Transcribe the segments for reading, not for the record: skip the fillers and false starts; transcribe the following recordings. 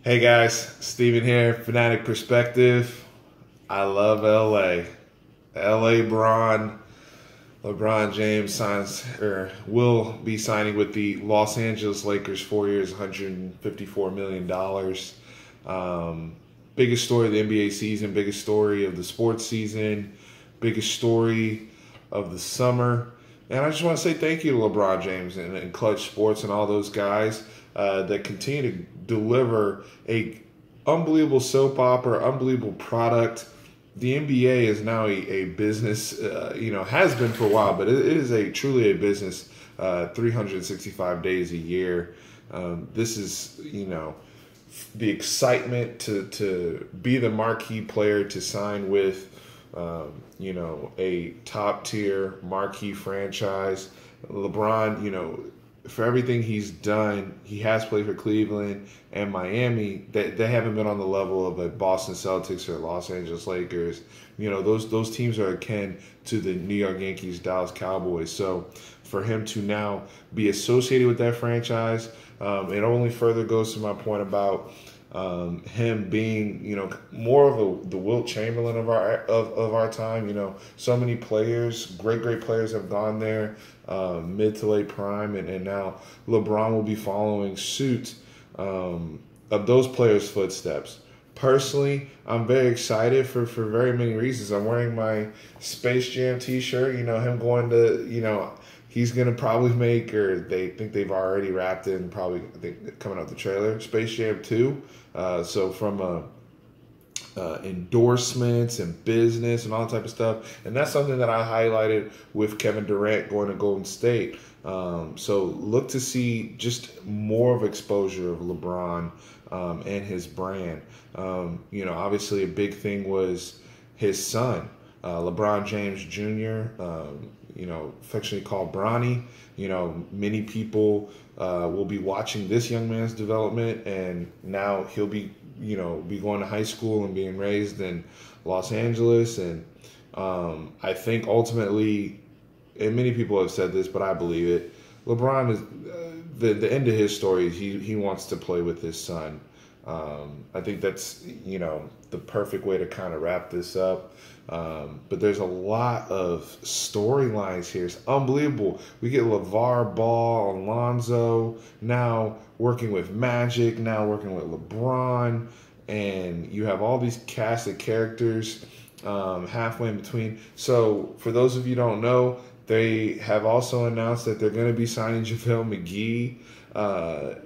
Hey guys, Steven here, Fanatic Perspective. I love LA. LeBron James will be signing with the Los Angeles Lakers, 4 years, $154 million. Biggest story of the NBA season, biggest story of the sports season, biggest story of the summer. And I just want to say thank you to LeBron James and Clutch Sports and all those guys that continue to deliver a unbelievable soap opera, unbelievable product. The NBA is now a business, has been for a while, but it is truly a business 365 days a year. This is, the excitement to be the marquee player, to sign with, a top tier marquee franchise. LeBron, for everything he's done, he has played for Cleveland and Miami. They haven't been on the level of a Boston Celtics or Los Angeles Lakers. Those teams are akin to the New York Yankees, Dallas Cowboys. So for him to now be associated with that franchise, it only further goes to my point about him being, more of the Wilt Chamberlain of our time. So many players, great players have gone there, mid to late prime, and now LeBron will be following suit of those players' footsteps. Personally, I'm very excited for very many reasons. I'm wearing my Space Jam t-shirt, him going to, he's going to probably make, or they think they've already wrapped in, probably coming out the trailer, Space Jam 2. So from endorsements and business and all that type of stuff. And that's something that I highlighted with Kevin Durant going to Golden State. So look to see just more of exposure of LeBron and his brand. Obviously a big thing was his son, LeBron James Jr., affectionately called Bronny. Many people will be watching this young man's development, and now he'll be going to high school and being raised in Los Angeles. And I think ultimately, and many people have said this, but I believe it, LeBron is the end of his story. He wants to play with his son. I think that's, the perfect way to kind of wrap this up. But there's a lot of storylines here. It's unbelievable. We get LeVar Ball, Alonzo, now working with Magic, now working with LeBron, and you have all these cast of characters halfway in between. So for those of you who don't know, they have also announced that they're going to be signing JaVale McGee.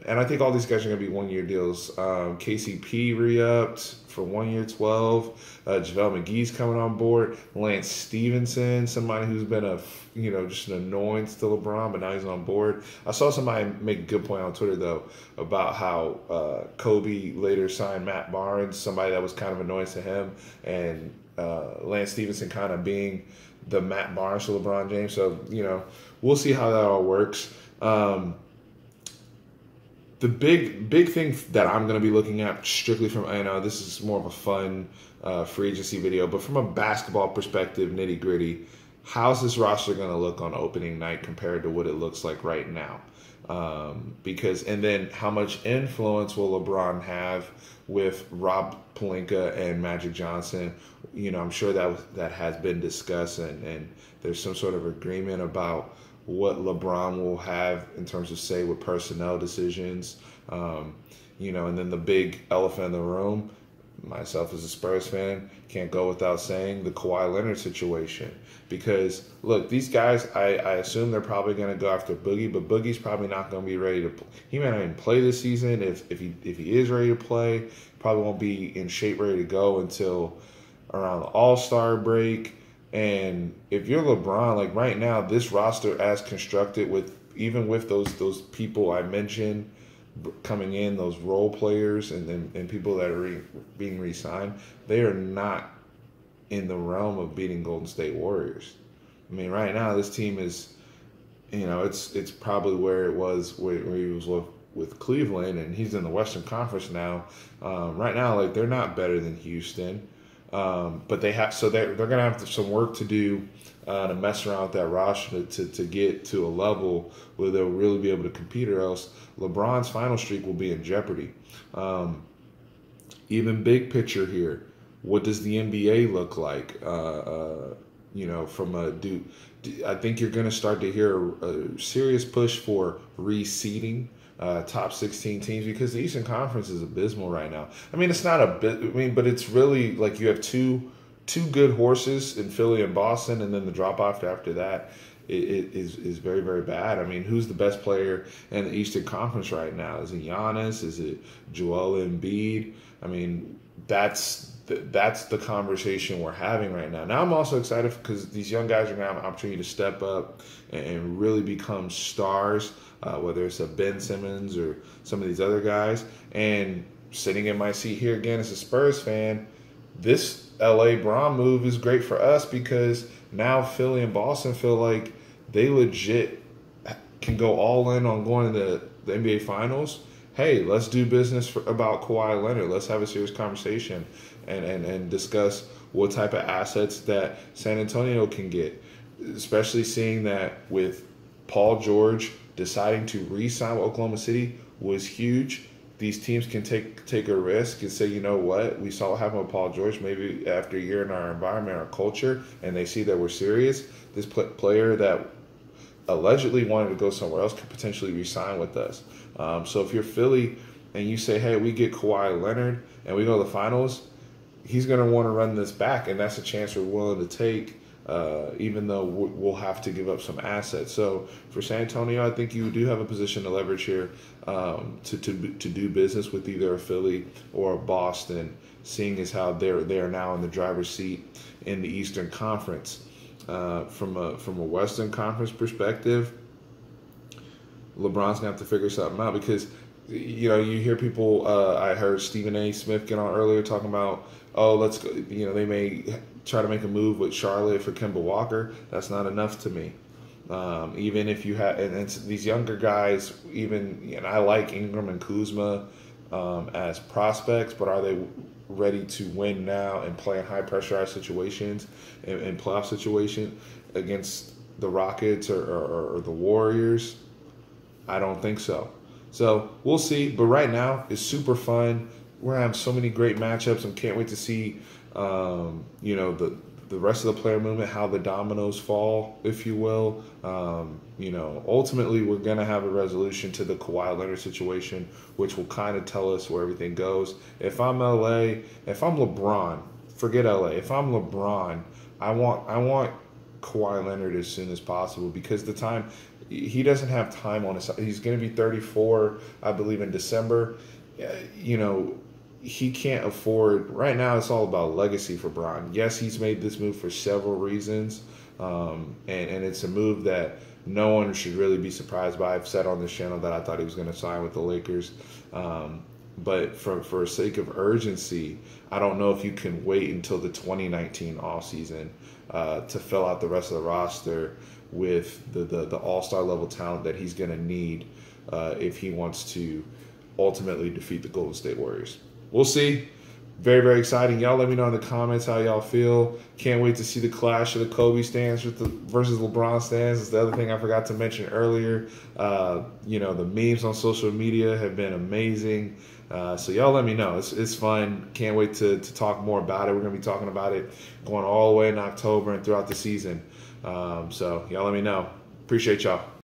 And I think all these guys are going to be one-year deals. KCP re-upped for 1 year, 12. JaVale McGee's coming on board. Lance Stevenson, somebody who's been just an annoyance to LeBron, but now he's on board. I saw somebody make a good point on Twitter, though, about how Kobe later signed Matt Barnes, somebody that was kind of annoyance to him, and Lance Stevenson kind of being the Matt Barnes to LeBron James. So, we'll see how that all works. The big thing that I'm going to be looking at strictly from, I know this is more of a fun free agency video, but from a basketball perspective, nitty gritty, how's this roster going to look on opening night compared to what it looks like right now? And then how much influence will LeBron have with Rob Pelinka and Magic Johnson? I'm sure that has been discussed, and there's some sort of agreement about what LeBron will have in terms of say with personnel decisions, and then the big elephant in the room, myself as a Spurs fan, can't go without saying the Kawhi Leonard situation. Because look, these guys, I assume they're probably going to go after Boogie, but Boogie's probably not going to be ready to play. He may not even play this season. If he is ready to play, probably won't be in shape, ready to go until around the All-Star break. And if you're LeBron, like right now, this roster as constructed, even with those people I mentioned coming in, those role players and people that are being re-signed, they are not in the realm of beating Golden State Warriors. I mean, right now this team is, it's probably where it was where he was with Cleveland, and he's in the Western Conference now. Right now, like, they're not better than Houston. But they're going to have some work to do to mess around with that roster to get to a level where they'll really be able to compete, or else LeBron's final streak will be in jeopardy. even big picture here, what does the NBA look like? From I think you're going to start to hear a serious push for reseeding top 16 teams, because the Eastern Conference is abysmal right now. I mean, it's not a bit. I mean, but it's really like you have two good horses in Philly and Boston, and then the drop off after that is very, very bad. I mean, who's the best player in the Eastern Conference right now? Is it Giannis? Is it Joel Embiid? I mean, that's the conversation we're having right now. Now I'm also excited because these young guys are going to have an opportunity to step up and really become stars, whether it's a Ben Simmons or some of these other guys. And sitting in my seat here again as a Spurs fan, this LABron move is great for us because now Philly and Boston feel like they legit can go all in on going to the NBA Finals. Hey, let's do business about Kawhi Leonard. Let's have a serious conversation and discuss what type of assets that San Antonio can get, especially seeing that with Paul George deciding to re-sign with Oklahoma City was huge. These teams can take a risk and say, you know what, we saw what happened with Paul George. Maybe after a year in our environment, our culture, and they see that we're serious, this player that allegedly wanted to go somewhere else could potentially re-sign with us. So if you're Philly and you say, hey, we get Kawhi Leonard and we go to the finals, he's going to want to run this back, and that's a chance we're willing to take, even though we'll have to give up some assets. So for San Antonio, I think you do have a position to leverage here to do business with either a Philly or a Boston, seeing as how they are now in the driver's seat in the Eastern Conference. From a Western Conference perspective, LeBron's gonna have to figure something out because, you hear people. I heard Stephen A. Smith get on earlier talking about, oh, let's go. They may try to make a move with Charlotte for Kemba Walker. That's not enough to me. Even if you have, and it's these younger guys, and I like Ingram and Kuzma as prospects, but are they ready to win now and play in high pressurized situations and playoff situations against the Rockets or the Warriors? I don't think so. So we'll see. But right now it's super fun. We're gonna have so many great matchups and can't wait to see the rest of the player movement, how the dominoes fall, if you will. Ultimately we're gonna have a resolution to the Kawhi Leonard situation, which will kind of tell us where everything goes. If I'm LeBron, forget LA. If I'm LeBron, I want Kawhi Leonard as soon as possible, because he doesn't have time on his side. He's going to be 34, I believe, in December. He can't afford right now. It's all about legacy for Bron. Yes, he's made this move for several reasons, and it's a move that no one should really be surprised by. I've said on this channel that I thought he was going to sign with the Lakers, but for sake of urgency, I don't know if you can wait until the 2019 offseason to fill out the rest of the roster with the all-star level talent that he's going to need if he wants to ultimately defeat the Golden State Warriors. We'll see. Very, very exciting. Y'all let me know in the comments how y'all feel. Can't wait to see the clash of the Kobe stands versus LeBron stands. It's the other thing I forgot to mention earlier. The memes on social media have been amazing. So y'all let me know. It's fun. Can't wait to talk more about it. We're going to be talking about it going all the way in October and throughout the season. So y'all let me know. Appreciate y'all.